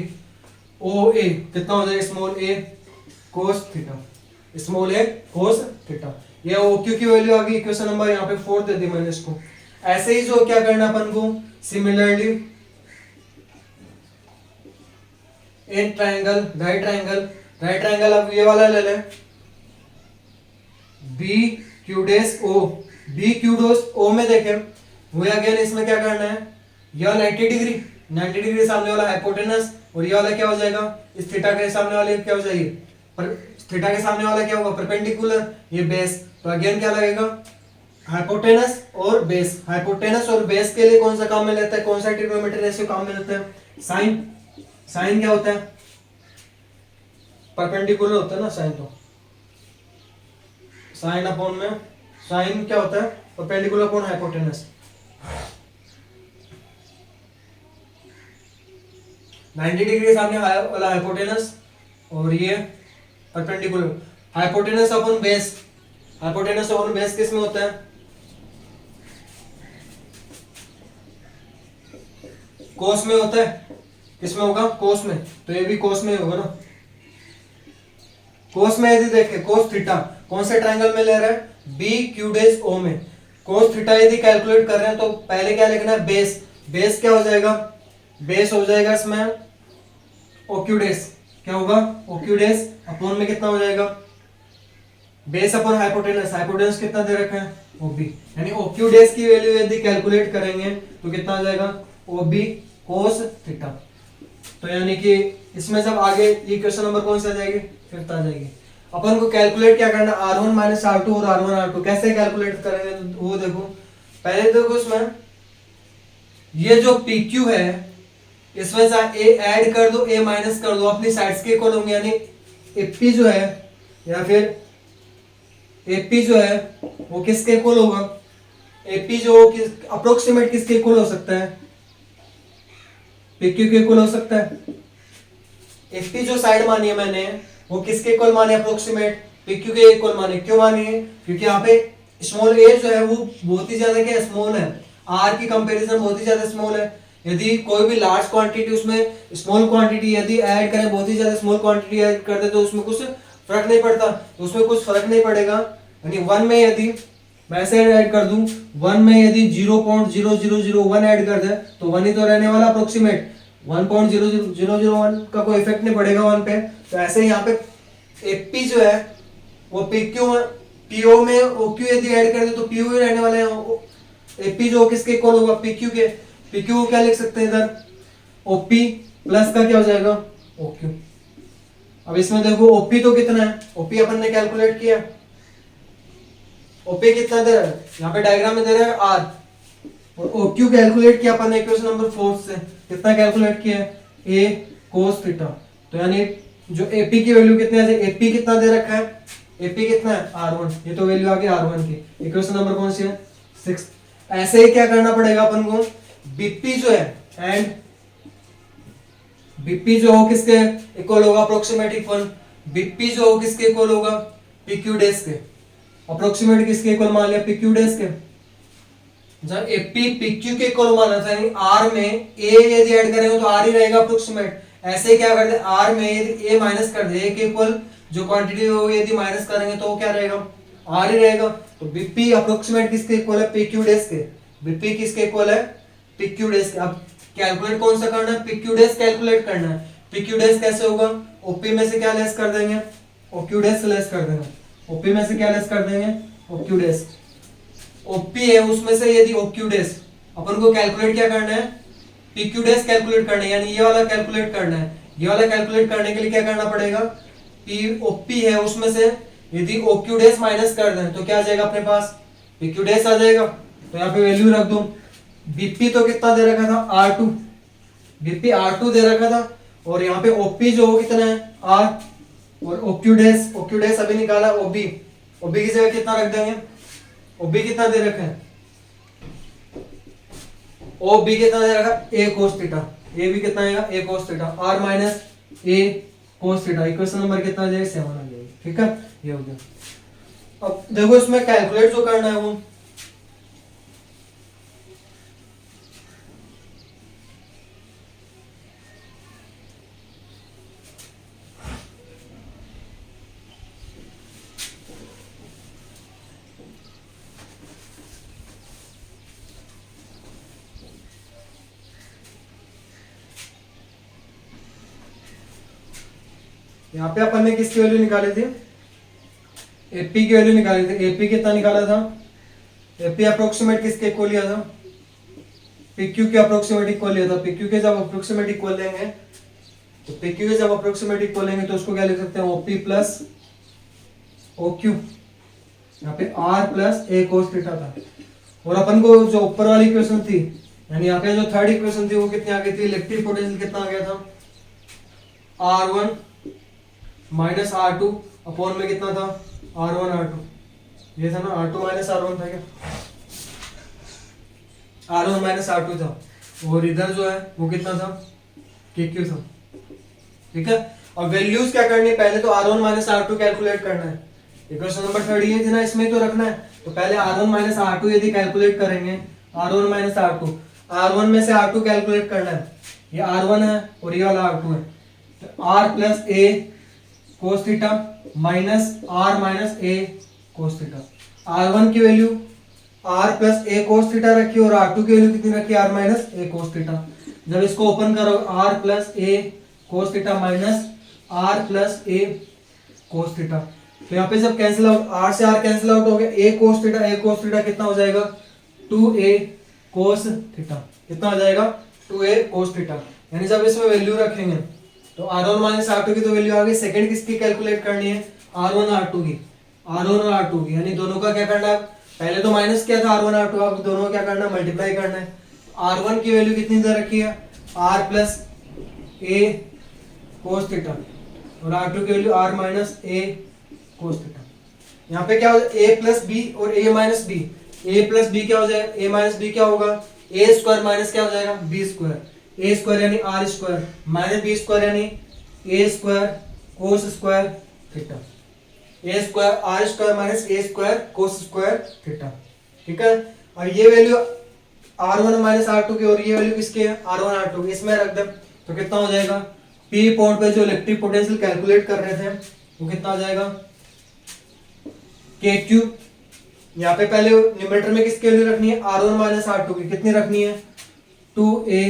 कितना हो जाएगा, small a cos theta, small a cos theta. ये OQ की वैल्यू आ गई, इक्वेशन नंबर यहाँ पे 4 दे दी मैंने इसको। ऐसे ही जो क्या करना अपन को, सिमिलरली एक triangle, right triangle, right triangle अब ये वाला ले ले, BQ dash O, BQ dash O में देखें वो अगेन इसमें क्या करना है, यह 90 डिग्री, 90 डिग्री सामने वाला हाइपोटेनस, और ये वाला क्या हो जाएगा, इस थीटा के सामने वाले क्या हो जाएगी, पर थीटा के सामने वाला क्या होगा, परपेंडिकुलर, ये बेस, तो अगेन क्या लगेगा, हाइपोटेनस और बेस। हाइपोटेनस और बेस के लिए कौन सा काम में लेता है, कौन सा ट्रिग्नोमेट्री रेशियो काम में लेता है, साइन। साइन क्या होता है, परपेंडिकुलर होता है ना साइन, तो साइन अपॉन में, साइन क्या होता है, परपेंडिकुलर अपॉन हाइपोटेनस। 90 डिग्री के सामने वाला हाइपोटेनस और ये perpendicular. Hypotenuse upon base, hypotenuse upon base किस में होता है? कोस में होता है। किस में होगा? कोस में। तो ये भी कोस में होगा ना। कोस में यदि देखें कोस थीटा कौन से ट्रायंगल में ले रहा है? बी क्यू डेज ओ में। कोस थीटा यदि कैलकुलेट कर रहे हैं तो पहले क्या लिखना है? बेस। बेस क्या हो जाएगा? बेस हो जाएगा इसमें ओक्यूडेस। क्या होगा? ओक्यूडेस अपॉन में कितना हो जाएगा? Base upon hypotenuse. हाइपोटेनस कितना दे रखा है? ओबी। यानी ओक्यूडेस की वैल्यू यदि कैलकुलेट करेंगे तो कितना आ जाएगा? ओबी कोस थीटा। तो यानी कि इसमें जब आगे ये क्वेश्चन नंबर कौन सा आ जाएगी? फिफ्थ आ जाएगी। अपन को कैलकुलेट क्या करना? R1 माइनस R2 और R1 R2 कैसे कैलकुलेट करेंगे? तो वो देखो, पहले देखो इसमें ये जो PQ है इसमें से ए ऐड कर दो, ए माइनस कर दो, अपनी साइड्स के इक्वल होंगे। यानी एपी जो है या फिर एपी जो है वो किसके इक्वल होगा? एपी जो अप्रोक्सीमेट किसके इक्वल हो सकता है? पीक्यू के इक्वल हो सकता है। एपी जो साइड मानी है मैंने वो किसके इक्वल माने? अप्रोक्सीमेट पीक्यू के इक्वल माने। क्यों मानी है? क्योंकि यहाँ पे स्मॉल ए जो है वो बहुत ही ज्यादा क्या स्मॉल है, आर की कंपैरिजन बहुत ही ज्यादा स्मॉल है। यदि कोई भी लार्ज क्वांटिटी उसमें स्मॉल क्वांटिटी यदि ऐड करें, बहुत ही ज्यादा स्मॉल क्वांटिटी ऐड कर दे तो उसमें कुछ फर्क नहीं पड़ता, तो उसमें कुछ फर्क नहीं पड़ेगा। यानी 1 में यदि मैं ऐसे ऐड कर दूं, 1 में यदि 0.0001 ऐड कर दे तो 1 ही तो रहने वाला अप्रोक्सीमेट। 1.0001 का कोई इफेक्ट नहीं पड़ेगा 1 पे। तो ऐसे यहाँ पे एपी जो है वो पीक्यू में पीओ में ओक्यू यदि ऐड कर दे तो पीओ ही रहने वाले हैं। एपी जो किसके इक्वल होगा? पीक्यू के। पीक्यू को क्या लिख सकते हैं इधर? ओपी प्लस का क्या हो जाएगा? ओक्यू। अब इसमें देखो ओपी तो कितना है? ओपी अपन ने कैलकुलेट किया। ओपी कितना दे रहा है? यहाँ पे डायग्राम में दे रहा है आर, और ओक्यू कैलकुलेट किया अपन ने इक्वेशन नंबर 4 से। कितना कैलकुलेट किया? ए कोस थीटा। तो यानी जो एपी की वैल्यू कितनी है? एपी कितना दे रखा है? एपी कितना है? R1। ये तो वैल्यू आ गई R1 की। इक्वेशन नंबर कौन सी है? 6। ऐसे ही क्या करना पड़ेगा अपन को? बीपी जो है एंड बीपी जो हो किसके इक्वल होगा? Approximate equal. बीपी जो हो किसके इक्वल होगा? पीक्यू डेस के। अप्रोक्सीमेट किसके इक्वल मान लिया? पीक्यू डेस के। जब एपी पीक्यू के इक्वल माना था, यानी आर में ए यदि ऐड करेंगे तो आर ही रहेगा अप्रोक्सीमेट। ऐसे क्या करते हैं? आर में यदि ए माइनस कर दे, ए के इक्वल जो क्वांटिटी हो यदि माइनस करेंगे तो वो क्या रहेगा? आर ही रहेगा। तो बीपी अप्रोक्सीमेट किसके इक्वल है? पीक्यू डेस के। बीपी किसके इक्वल है? पीक्यू डेस के। अब कैलकुलेट कौन सा करना है? पीक्यू डेस कैलकुलेट करना है। पीक्यू डेस कैसे होगा? ओपी में से क्या लेस कर देंगे? ओक्यू डेस लेस कर देंगे। ओपी में से क्या लेस कर देंगे? ओक्यू डेस। ओपी है उसमें से यदि ओक्यू डेस अपन को कैलकुलेट क्या करना है? पीक्यू डेस कैलकुलेट करना है, यानी ये वाला कैलकुलेट करना है। ये वाला कैलकुलेट करने के लिए क्या करना पड़ेगा? पी ओपी है उसमें से यदि ओक्यू डेस माइनस कर दें तो क्या आ जाएगा अपने पास? पीक्यू डेस आ जाएगा। तो यहाँ पे वैल्यू रख दो। बीपी तो कितना दे रखा था? R2। बीपी R2 दे रखा था, और यहाँ पे ओपी जो हो कितना है? R। और ओक्यू डेस अभी निकाला ओबी। ओबी की जगह कितना रख देंगे? ओबी कितना दे रखा है? ओबी कितना दे रखा? ए कोस थीटा। ए भी कितना आएगा? ए cos theta. R minus A cos theta. Equation number कितना आ जाएगा? 7 आ जाएगा। ठीक है, ये हो गया। अब देखो इसमें कैलकुलेट जो करना है वो यहाँ पे अपन ने किसकी वैल्यू निकाली थी? एपी की वैल्यू निकाली थी। एपी कितना निकाला था? एपी अप्रोक्सीमेट किसके इक्वल लिया था? पीक्यू के अप्रोक्सीमेट इक्वल लिया था। पीक्यू के जब अप्रोक्सीमेट इक्वल लेंगे तो पीक्यू के जब अप्रोक्सीमेट इक्वल लेंगे तो उसको क्या लिख सकते हैं? OP plus OQ. यहाँ पे R plus A cos theta था। और अपन को जो ऊपर वाली इक्वेशन थी, यानी यहाँ पे जो थर्ड इक्वेशन थी वो कितनी आ गई थी? इलेक्ट्रिक पोटेंशियल कितना आ गया था? R1 माइनस R2 अपॉन में कितना था? R1 R2। ये था ना, R2 माइनस R1 था क्या? R1 माइनस R2 था। और इधर जो है वो कितना था? के क्यू था, ठीक है। और वैल्यूज क्या करनी है, पहले तो R1 माइनस R2 कैलकुलेट करना है। इक्वेशन नंबर 38 है ना, इसमें तो रखना है। तो पहले R1 माइनस R2 यदि कैलकुलेट करेंगे, R1 माइनस R2, R1 में से R2 कैलकुलेट करना है, ये R1 है और ये वाला R2 है। तो R plus A cos theta minus R minus A cos theta. R1 की value R plus A cos theta रखी और R2 की वैल्यू कितनी रखी, R minus A cos theta. जब इसको ओपन करो, R plus A cos theta minus R plus A cos theta, तो यहाँ पे जब कैंसिल आउट, R से R कैंसिल आउट हो गया, ए कोस थीटा कितना हो जाएगा, 2a कोस थीटा। कितना हो जाएगा, 2a कोस थीटा। यानी जब इसमें वैल्यू रखेंगे तो R1 माइनस R2 की तो वैल्यू आ गई। सेकंड किसकी कैलकुलेट करनी है, R1 R2 की, R1 और R2 की। यानी दोनों का क्या करना है, पहले तो माइनस किया था R1 R2, अब दोनों का क्या करना है, मल्टीप्लाई करना है। R1 की वैल्यू कितनी दे रखी है, R plus A cos theta और R2 की value R minus A cos theta. यहाँ पे क्या हो जाएगा, a प्लस बी और a minus B. a plus B क्या हो जाएगा, a माइनस बी क्या होगा, a स्क्वायर माइनस क्या हो जाएगा, b स्क्वायर। a स्क्वायर यानी r square minus b square यानी a square cos square theta. a square r square minus a square cos square theta, ठीक है। और ये वैल्यू R1 माइनस R2 की और ये वैल्यू किसकी है, R1 R2 की, इसमें रख दे तो कितना हो जाएगा, P पॉइंट पे जो इलेक्ट्रिक पोटेंशियल कैलकुलेट कर रहे थे वो कितना हो जाएगा, के क्यू। यहाँ पे पहले न्यूमरेटर में किसकी वैल्यू रखनी है, R1 माइनस R2 की। कितनी रखनी है, 2a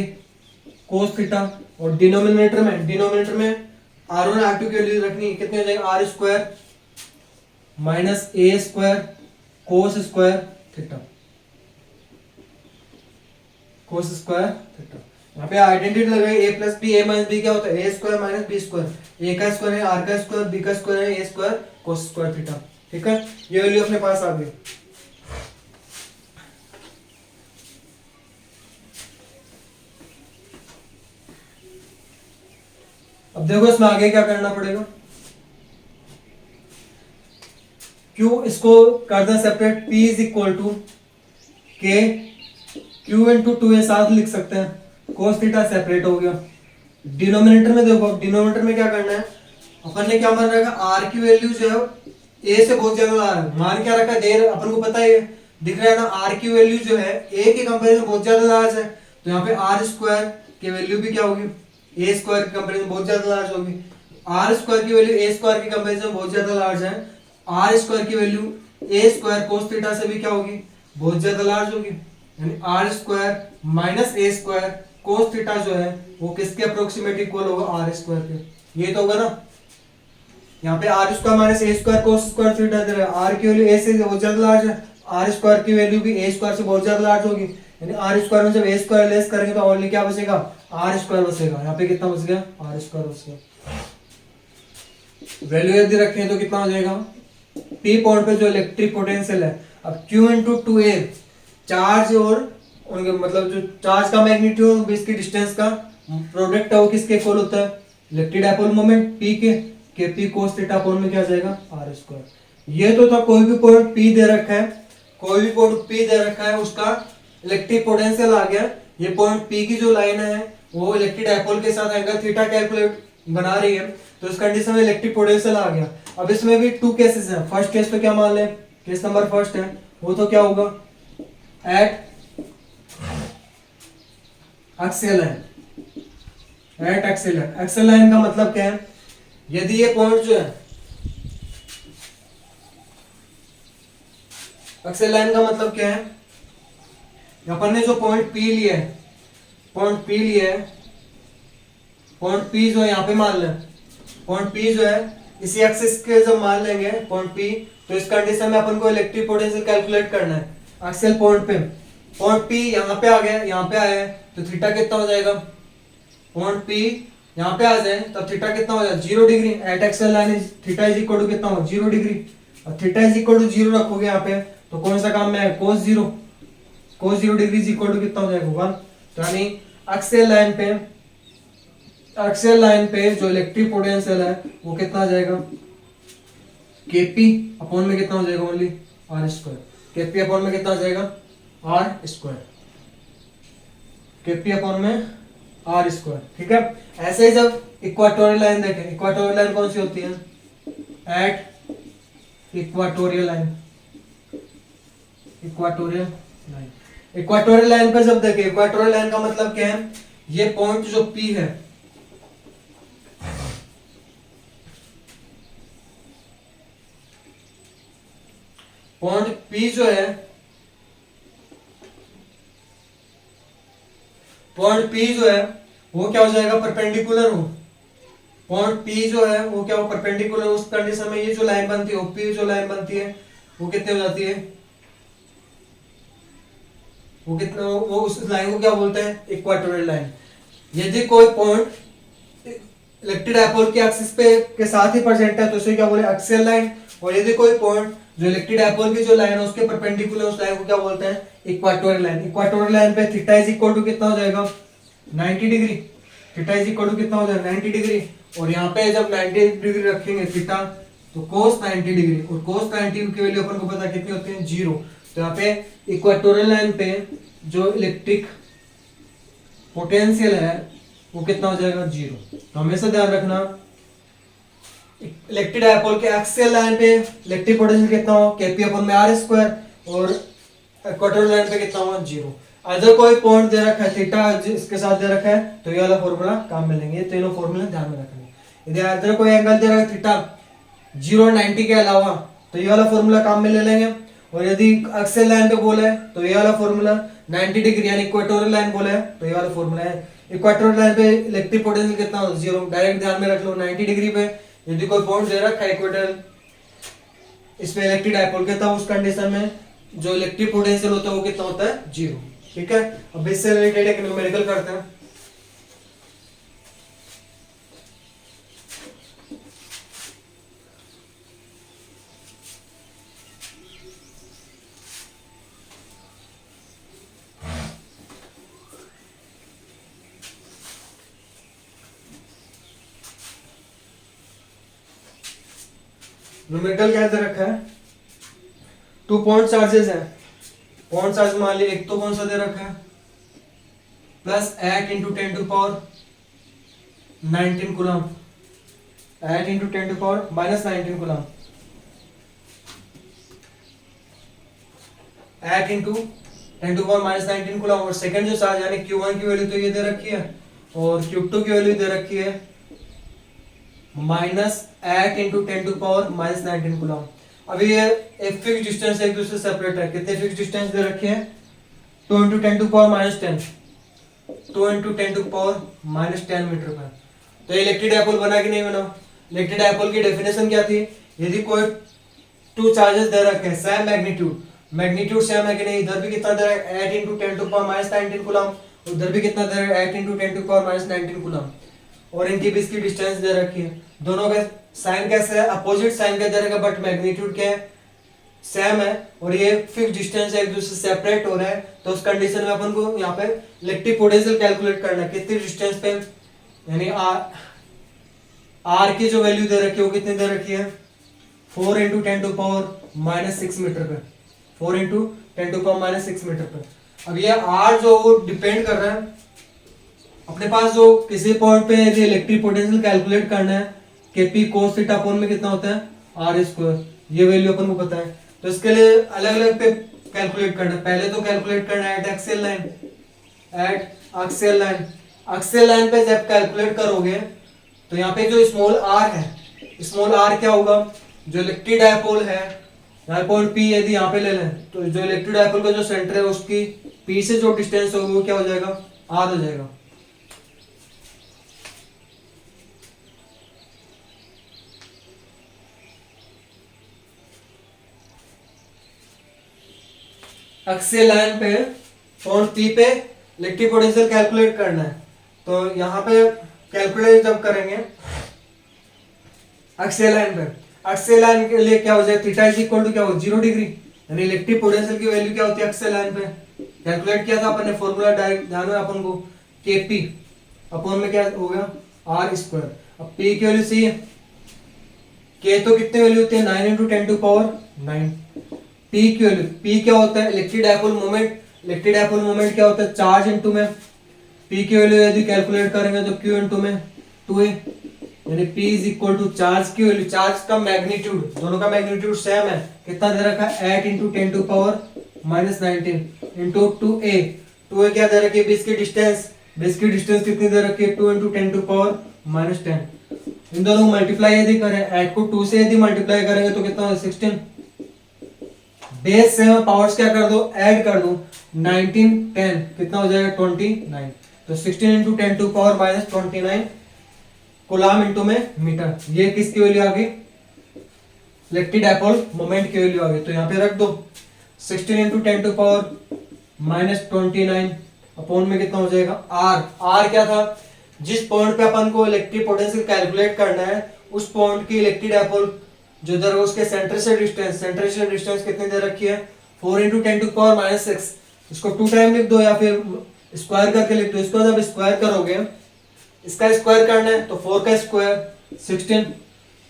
कोस थीटा। और डिनोमिनेटर में R1 R2 की वैल्यू रखनी है, कितनी हो जाएगा, R square minus a square cos square theta, cos square theta. यहाँ पे आइडेंटिटी लगाई, a plus B, a minus B क्या होता है, a square minus B square. a का स्क्वायर है r का स्क्वायर, b का स्क्वायर है a square cos square theta, ठीक है। ये वैल्यू अपने पास आ गई। अब देखो इसमें आगे क्या करना पड़ेगा, Q इसको कर दें separate, P is equal to के Q इंटू 2a साथ लिख सकते हैं, कोस थीटा सेपरेट हो गया। डिनोमिनेटर में देखो, डिनोमिनेटर में क्या करना है, अपन ने क्या मान रखा, R की वैल्यू जो है a से बहुत ज्यादा ला रहा है, मान क्या रखा है, अपन को पता है दिख रहा है ना, R की वैल्यू जो है a के कंपैरिजन बहुत ज्यादा लार्ज है। तो यहाँ पे R स्क्वायर की वैल्यू भी क्या होगी, a स्क्वायर के कंपैरिजन बहुत ज्यादा लार्ज होगी। R स्क्वायर की वैल्यू a स्क्वायर के कंपैरिजन बहुत ज्यादा लार्ज है। R स्क्वायर की value a square cos theta से भी क्या होगी, बहुत ज्यादा लार्ज होगी। यानी R square minus a square cos theta जो है वो किसके अप्रोक्सीमेट इक्वल होगा, R स्क्वायर के। ये तो होगा ना, यहाँ पे R square minus a square cos square theta दे रहा है, R की वैल्यू a से बहुत ज्यादा लार्ज है, R स्क्वायर की वैल्यू भी a स्क्वायर से बहुत ज्यादा लार्ज होगी। यानी R स्क्वायर में जब a स्क्वायर लेस करेंगे तो ओनली क्या बचेगा, R स्क्वायर बचेगा। यहाँ पे कितना बच गया, R स्क्वायर बच गया। वैल्यू यदि रखें तो कितना हो जाएगा, P पॉइंट पे जो इलेक्ट्रिक पोटेंशियल है, अब Q इंटू 2a चार्ज और उनके मतलब जो चार्ज का मैग्नीट्यूड इसकी डिस्टेंस का प्रोडक्ट है वो किसके इक्वल होता है, इलेक्ट्रिक डायपोल मोमेंट P के P कोस थीटा अपॉन में क्या आ जाएगा, R स्क्वायर। ये तो था कोई भी पॉइंट P दे रखा है, कोई भी पॉइंट P दे रखा है उसका इलेक्ट्रिक पोटेंशियल आ गया। ये पॉइंट P की जो लाइन है वो इलेक्ट्रिक डायपोल के साथ एंगल थीटा कैलकुलेट बना रही है, तो इस कंडीशन में इलेक्ट्रिक पोटेंशियल आ गया। अब इसमें भी टू केसेस हैं, फर्स्ट केस तो क्या मान लें, केस नंबर फर्स्ट है वो तो क्या होगा, eight axial line, eight axial line. Axial line का मतलब क्या है, यदि ये पॉइंट जो है, एक्सियल लाइन का मतलब क्या है, अपन ने जो पॉइंट P लिया है, पॉइंट P लिया है, पॉइंट P जो है यहाँ पे मान लें, पॉइंट P जो है इसी एक्सिस के जब मान लेंगे पॉइंट P, तो इस कंडीशन में अपन को इलेक्ट्रिक पोटेंशियल कैलकुलेट करना है एक्सियल पॉइंट पे। पॉइंट P यहाँ पे आ गया, यहाँ पे आया है, तो थीटा कितना हो जाएगा, पॉइंट P यहाँ पे आ जाए तब थीटा कितना हो जाएगा, 0 degree. At axial line theta is equal to कितना हो, 0 डिग्री। और थीटा इज इक्वल टू 0 रखोगे यहाँ पे तो कौन सा काम में है, कोस 0। कोस 0 डिग्री इज इक्वल टू कितना हो जाएगा, 1। तो यानी एक्सियल लाइन पे जो इलेक्ट्रिक पोटेंशियल है वो कितना आ जाएगा, Kp अपॉन में कितना हो जाएगा, only R square. Kp upon में कितना आ जाएगा, R स्क्वायर। Kp अपॉन में आर स्क्वायर। ठीक है, ऐसे ही जब इक्वाटोरियल लाइन देखें, इक्वाटोरियल लाइन कौन सी होती है, at equatorial line, equatorial line, equatorial line पे जब देखें, इक्वाटोरियल लाइन का मतलब क्या है, ये पॉइंट जो पी है, पॉइंट पी जो है, पॉइंट पी जो है वो क्या हो जाएगा, परपेंडिकुलर हो, पॉइंट पी जो है वो क्या हो, परपेंडिकुलर। उस कंडीशन में ये जो लाइन बनती है, ओपी जो लाइन बनती है वो कितने हो जाती है, वो कितना, वो उस लाइन को क्या बोलते हैं, इक्वाटोरियल लाइन। यदि कोई पॉइंट इलेक्ट्रिक डायपोल के एक्सिस पे के साथ ही प्रेजेंट है तो उसे क्या बोले, एक्सियल लाइन। और यदि कोई पॉइंट जो इलेक्ट्रिक डायपोल की जो लाइन है उसके परपेंडिकुलर, उस लाइन को क्या बोलते हैं, इक्वाटोरियल लाइन। इक्वाटोरियल लाइन पे थीटा इज इक्वल टू कितना हो जाएगा, 90 degree. Theta is equal to कितना हो जाएगा, 90 डिग्री। और यहाँ पे जब 90 डिग्री रखेंगे थीटा तो कोस 90 डिग्री, और कोस 90 की वैल्यू अपन को पता कितनी होती है, 0। तो यहाँ पे इक्वाटोरियल लाइन पे जो इलेक्ट्रिक पोटेंशियल है वो कितना हो जाएगा, 0। तो हमेशा ध्यान रखना, इलेक्ट्रिक डायपोल के एक्सियल लाइन पे इलेक्ट्रिक पोटेंशियल कितना हो, केपी अपन में आर स्क्वायर, और इक्वाटोरियल लाइन पे कितना हो, 0। अगर कोई पॉइंट दे रखा है थीटा इसके साथ दे रखा है तो ये वाला फॉर्मूला काम में लेंगे, तीनों फॉर्मूला ध्यान में रखेंगे। यदि अदर कोई एंगल दे रखा है थीटा 0 और 90 के अलावा तो ये वाला फॉर्मूला काम में ले लेंगे। और यदि एक्सियल लाइन पे बोले तो ये वाला फॉर्मूला, 90 डिग्री यानी इक्वाटोरियल लाइन बोले तो ये वाला फॉर्मूला है। इक्वाटोरियल लाइन पे इलेक्ट्रिक पोटेंशियल कितना हो, 0। डायरेक्ट ध्यान में रख लो, 90 डिग्री पे यदि कोई पॉइंट दे रखा है इक्वेटर, इसमें इलेक्ट्रिक डायपोल के, तब उस कंडीशन में जो इलेक्ट्रिक पोटेंशियल होता है वो कितना होता है, 0। ठीक है, अब इससे रिलेटेड एक न्यूमेरिकल करते हैं। न्यूमेरिकल क्या दे रखा है, 2 पॉइंट चार्जेस है। पॉइंट चार्ज मान ली, एक तो कौन सा दे रखा है, +8 × 10⁻19 कूलम, 8 × 10⁻−19 कूलम, 8 × 10⁻−19 कूलम। और सेकंड जो चार्ज यानी Q1 की वैल्यू तो ये दे रखी है, और Q2 की वैल्यू दे रखी है -8 × 10⁻−19 कूलम। अभी ये एक फिक्स डिस्टेंस एक दूसरे से सेपरेट है, कितने फिक्स डिस्टेंस दे रखे हैं, 2 × 10⁻−10, 2 × 10⁻−10 मीटर पर। तो इलेक्ट्रिक डायपोल बना कि नहीं बना। इलेक्ट्रिक डायपोल की डेफिनेशन क्या थी, यदि कोई 2 चार्जेस दे रखे हैं सेम मैग्नीट्यूड, मैग्नीट्यूड सेम है कि नहीं, इधर भी कितना दे रहा है 8 × 10⁻−19 कूलम, उधर भी कितना दे रहा है 8 × 10⁻−19 कूलम, और इनकी बीच की डिस्टेंस दे रखी है। दोनों का साइन कैसे है, अपोजिट साइन का दे रखा है, बट मैग्नीट्यूड क्या है, सेम है, और ये फिक्स डिस्टेंस एक दूसरे से सेपरेट हो रहा है। तो उस कंडीशन में अपन को यहाँ पे इलेक्ट्रिक पोटेंशियल कैलकुलेट करना है, कितनी डिस्टेंस पे, यानी आर की जो वैल्यू दे रखी है वो कितनी दे रखी है, 4 × 10⁻6 मीटर पे, 4 × 10⁻6 मीटर पे। अब ये आर जो वो डिपेंड कर रहा है अपने पास, जो किसी पॉइंट पे यदि इलेक्ट्रिक पोटेंशियल कैलकुलेट करना है, केपी कोस थीटा अपॉन में कितना होता है, आर स्क्वायर, ये वैल्यू अपन को पता है। तो इसके लिए अलग अलग पे कैलकुलेट करना है। पहले तो कैलकुलेट करना है eight axial line, eight axial line. Axial line पे जब कैलकुलेट करोगे तो यहाँ पे जो स्मॉल आर है, स्मॉल आर क्या होगा, जो इलेक्ट्रिक डायपोल है, यहाँ पॉइंट पी यदि यहाँ पे ले लें तो जो इलेक्ट्रिक डायपोल का जो सेंटर है उसकी पी से जो डिस्टेंस होगा वो क्या हो जाएगा, आर हो जाएगा। एक्सियल लाइन पे पॉइंट पी पे इलेक्ट्रिक पोटेंशियल कैलकुलेट करना है। तो यहाँ पे कैलकुलेट जब करेंगे एक्सियल लाइन पे, एक्सियल लाइन के लिए क्या हो जाए, थीटा इज इक्वल टू क्या हो, 0 डिग्री, यानी इलेक्ट्रिक पोटेंशियल की वैल्यू क्या होती है एक्सियल लाइन पे, कैलकुलेट किया था अपन ने, फॉर्मूला डायरेक्ट ध्यान में अपन को, केपी अपॉन में क्या हो गया, आर स्क्वायर। अब पी की वैल्यू सी, के तो कितने वैल्यू होती है, 9 × 10⁻9। पी की वैल्यू, पी क्या होता है, electric dipole moment, electric dipole moment क्या होता है, चार्ज इनटू में P की वैल्यू यदि कैलकुलेट करेंगे तो Q इंटू में 2A, यानी P is equal to charge की वैल्यू, चार्ज का मैग्नीट्यूड, दोनों का मैग्नीट्यूड सेम है, कितना दे रखा है 8 into 10 to power -19 into 2A। 2A क्या दे रखी है, बेस की डिस्टेंस, बेस की डिस्टेंस कितनी दे रखी है 2 इंटू 10 टू पावर -10। इन दोनों मल्टीप्लाई यदि करें, 8 को 2 से यदि मल्टीप्लाई करेंगे तो कितना हो 16। बेस से पावर्स क्या कर दो, ऐड कर दो, 19 10 कितना हो जाएगा 29। तो 16 into 10 to power -29 coulomb into में मीटर। ये किसकी वैल्यू आ गई, इलेक्ट्रिक डायपोल मोमेंट की वैल्यू आ गई। तो यहाँ पे रख दो 16 इंटू 10 टू पावर -29 अपॉन में कितना हो जाएगा आर। आर क्या था, जिस पॉइंट पे अपन को इलेक्ट्रिक पोटेंशियल कैलकुलेट करना है उस पॉइंट की इलेक्ट्रिक डायपोल जो इधर उसके सेंटर से डिस्टेंस कितनी दे रखी है 4 इंटू 10 टू पावर -6। इसको 2 टाइम लिख दो या फिर स्क्वायर करके लिख दो। इसको जब स्क्वायर करोगे, इसका स्क्वायर करना है तो 4 का स्क्वायर 16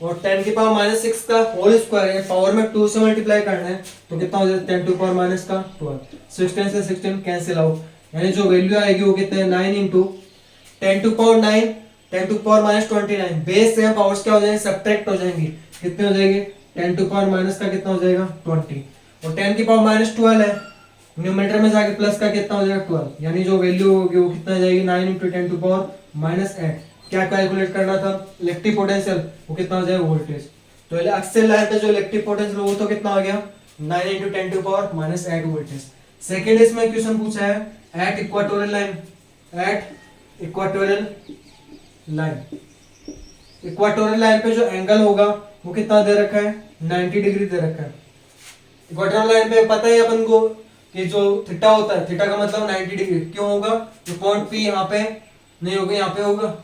और 10 की पावर -6 का होल स्क्वायर है, पावर में 2 से मल्टीप्लाई करना है तो कितना हो जाएगा 10 टू पावर -12। 16 से 16 कैंसिल आउट, यानी जो वैल्यू आएगी वो कितना है 9 into 10 to power 9 10 to power -29। Base से पावर्स क्या हो जाएंगे, सब्ट्रैक्ट हो जाएंगी, कितने हो जाएंगे 10 टू पावर माइनस का कितना हो जाएगा 20 और 10 की पावर -12 है, न्यूमरेटर में जाके प्लस का कितना हो जाएगा 12, यानी जो वैल्यू होगी वो कितना जाएगी 9 इंटू 10 टू पावर -8। क्या कैलकुलेट करना था, इलेक्ट्रिक पोटेंशियल, वो कितना हो जाएगा वोल्टेज। तो एक्सियल लाइन पे जो इलेक्ट्रिक पोटेंशियल वो तो कितना हो गया 9 into 10 to power -8 voltage. Second इसमें क्वेश्चन पूछा है at equatorial line, at equatorial line, equatorial line पे जो एंगल होगा वो कितना दे रखा है 90 डिग्री दे रखा है। इक्वाटोरियल लाइन पे पता है अपन को कि जो थीटा होता है, थीटा का मतलब 90 डिग्री क्यों होगा, जो पॉइंट पी यहाँ पे नहीं होगा यहाँ पे होगा।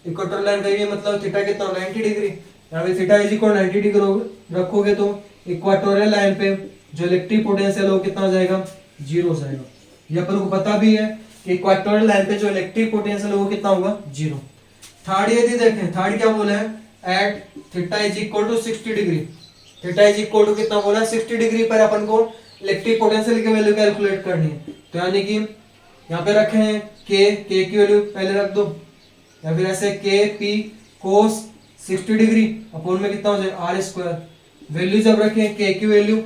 इक्वाटोरियल लाइन का ये मतलब थीटा कितना 90 डिग्री, यहाँ पे थीटा इज इक्वल 90 डिग्री रखोगे तो इक्वाटोरियल लाइन पे जो इलेक्ट्रिक पोटेंशियल हो कितना हो जाएगा 0 हो जाएगा। ये अपन को पता भी है कि इक्वाटोरियल लाइन पे जो इलेक्ट्रिक पोटेंशियल है वो कितना होगा 0। थर्ड यदि देखें, थर्ड क्या बोला है at theta is equal to 60 degree, theta is equal to कितना बोला 60 डिग्री पर अपन को इलेक्ट्रिक पोटेंशियल की वैल्यू कैलकुलेट करनी है। तो यानी कि यहाँ पे रखे हैं के की वैल्यू पहले रख दो, या फिर ऐसे के पी कोस 60 डिग्री अपॉन में कितना हो जाए आर स्क्वायर। वैल्यू जब रखे हैं के की value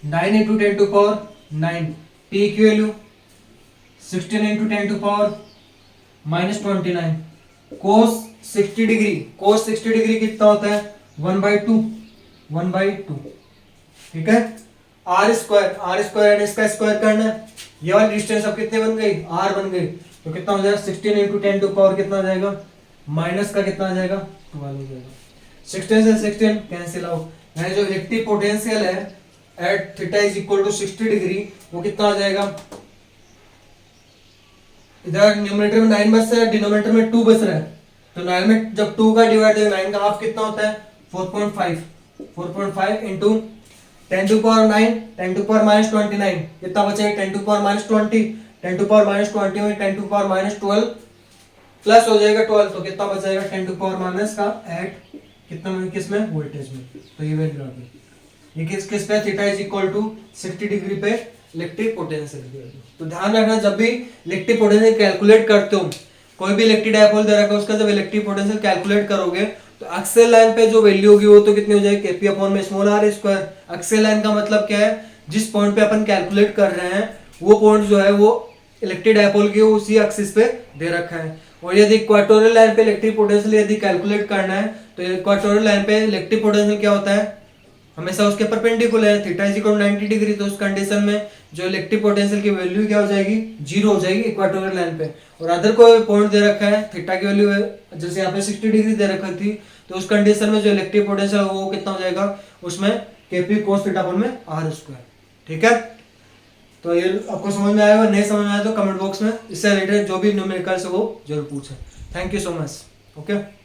9 into 10 to power 9, T की value 16 into 10 to power -29, cos 60 degree, cos 60 degree कितना होता है 1/2, ठीक है। आर स्क्वायर यानी इसका स्क्वायर करना है, ये वाली डिस्टेंस अब कितनी बन गई आर बन गई, तो कितना हो जाएगा 16 इंटू 10 टू पावर कितना आ जाएगा माइनस का कितना आ जाएगा 12 हो जाएगा। 16 से 16 कैंसिल आउट, यानी जो इलेक्ट्रिक पोटेंशियल है at theta is equal to 60 degree वो कितना आ जाएगा, इधर न्यूमरेटर में 9 बच रहा है, डिनोमिनेटर में 2 बच रहा है, तो 9 में जब 2 का डिवाइड 9 का हाफ कितना होता है 4.5 into 10 to power 9 10 to power -29 कितना बचेगा 10 टू पावर -20 10 टू पावर -20 में 10 टू पावर -12 प्लस हो जाएगा 12, तो कितना बच जाएगा 10 टू पावर माइनस का 8 कितना में किसमें वोल्टेज में। तो ये वैल्यू आ गई, ये किस पे theta is equal to 60 degree पे इलेक्ट्रिक पोटेंशियल की वैल्यू। तो ध्यान रखना जब भी इलेक्ट्रिक पोटेंशियल कैलकुलेट करते हो, कोई भी इलेक्ट्रिक डायपोल दे रखा है उसका जब इलेक्ट्रिक पोटेंशियल कैलकुलेट करोगे तो एक्सियल लाइन पे जो वैल्यू होगी वो तो कितनी हो जाएगी केपी अपॉन में small R square. Axial line का मतलब क्या है, जिस पॉइंट पे अपन कैलकुलेट कर रहे हैं वो पॉइंट जो है वो इलेक्ट्रिक डायपोल की उसी एक्सिस पे दे रखा है। और यदि इक्वाटोरियल लाइन पे इलेक्ट्रिक पोटेंशियल यदि कैलकुलेट करना है तो इक्वाटोरियल लाइन पे इलेक्ट्रिक पोटेंशियल क्या होता है हमेशा उसके परपेंडिकुलर है, थीटा इज इक्वल 90 डिग्री, तो उस कंडीशन में जो इलेक्ट्रिक पोटेंशियल की वैल्यू क्या हो जाएगी 0 हो जाएगी इक्वाटोरियल लाइन पे। और अदर कोई पॉइंट दे रखा है थीटा की वैल्यू जैसे यहाँ पे 60 डिग्री दे रखी थी, तो उस कंडीशन में जो इलेक्ट्रिक पोटेंशियल वो कितना हो जाएगा उसमें केपी कोस थीटा अपॉन में आर स्क्वायर। ठीक है, तो ये आपको समझ में आएगा, नहीं समझ में आया तो कमेंट बॉक्स में इससे रिलेटेड जो भी न्यूमेरिकल्स है वो जरूर पूछें। Thank you so much. Okay.